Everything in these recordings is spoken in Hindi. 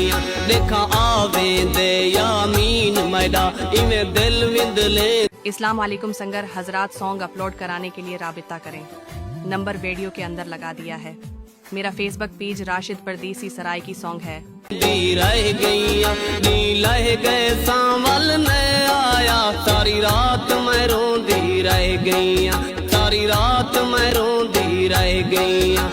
गईया देखा आवे दे यामीन मैदा इवें दिल विंदले। इस्लाम वालेकुम संगर हजरात, सॉन्ग अपलोड कराने के लिए राबिता करें। नंबर वीडियो के अंदर लगा दिया है। मेरा फेसबुक पेज राशिद परदेसी सराय की सॉन्ग है। दी रह गईया दी लह गए सांवल में आया सारी रात मैं रोंदी रह गईया सारी रात मैं रोंदी रह गईया।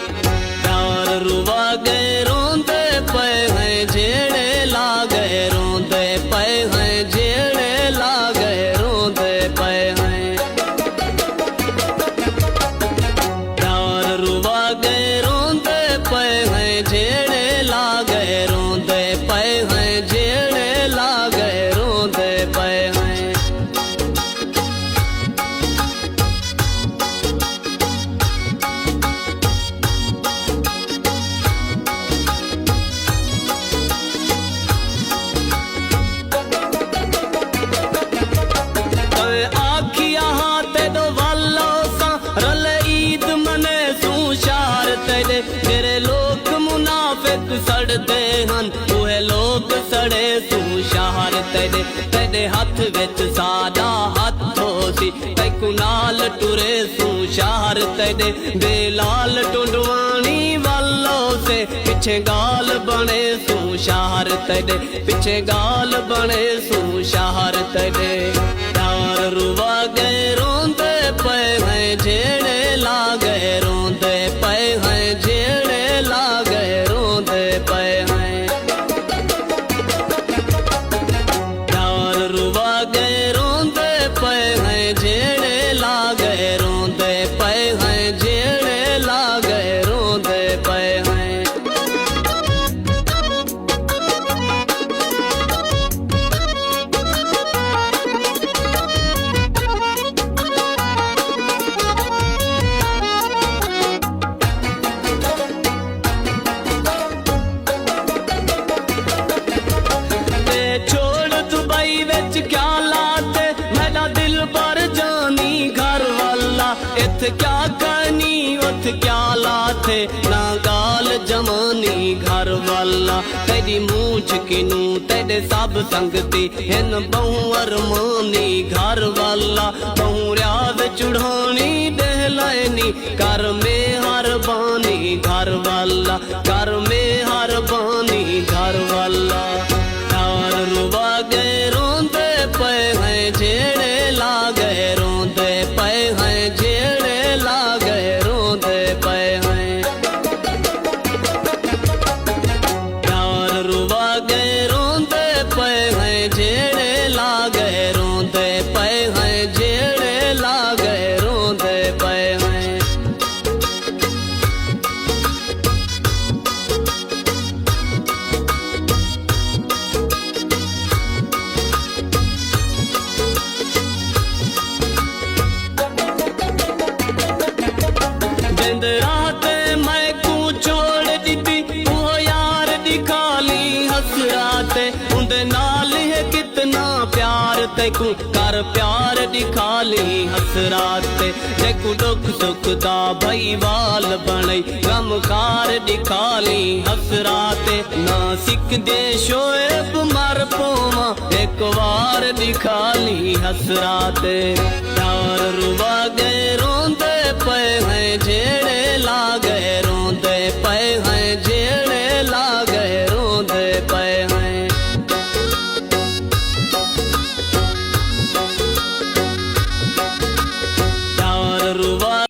प्यार रुवा गए रोंदे पे हैं जेड़े ला गए रोंदे पे हैं जेड़े ला गए रोंदे पे हैं। प्यार रुवा गए रोंदे पे हैं जेड़े ला गए रोंदे पे हैं जेड़े ला गए रोंदे पे हैं। आखिया हाथ दो वालो सा रल ईद मने सूशार तेरे तेरे लोग मुनाफिक सड़ते हन उहे लोग सड़े सूशार तेरे तेरे हाथ विच सादा हाथो सी ते कुनाल टुरे सूशार तेरे बेलाल टुंडवानी वालो से पिछे गाल बने सूशार तेरे पिछे गाल बने सूशार तेरे। प्यार रुवा गए रोंदे पे हैं जेड़े ला गए रोंदे पे हैं जेड़े ला गए रोंदे पे हैं। प्यार रुवा गए रोंदे पे हैं जेड़े ला गए रोंदे पे हैं जेड़े ला गए रोंदे पे हैं। छोड़ दुबई विच क्या लाते मेरा दिल पर जानी घर वाला इत क्या करनी उत क्या लाते ना गाल जमानी घर वाला। तेरी मूछ किनू तेरे सब संगती हिन बहु अरमानी घर वाला बहु रियाद चुढ़ानी दहलैनी कर में हर बानी घर वाला कर में हर बानी घर वाला। प्यार रुवा गए रोंदे पे हैं जेड़े ला गए रोंदे पे हैं जेड़े ला गए रोंदे पे हैं। प्यार रुवा गए रोंदे पे हैं जेड़े ला गए रोंदे पे हैं जेड़े ला गए रोंदे पे हैं। जिंद रात मैं को छोड़ दी वो यार दिखाली हसराते उनदे नाल है कितना प्यार तेकू कर प्यार दिखाली हसराते जेकू दुख सुख दा भई वाल बने गमकार दिखाली हसराते ना सिख दे शोएब मर पोवा एक बार दिखाली हसराते। प्यार रुवा गए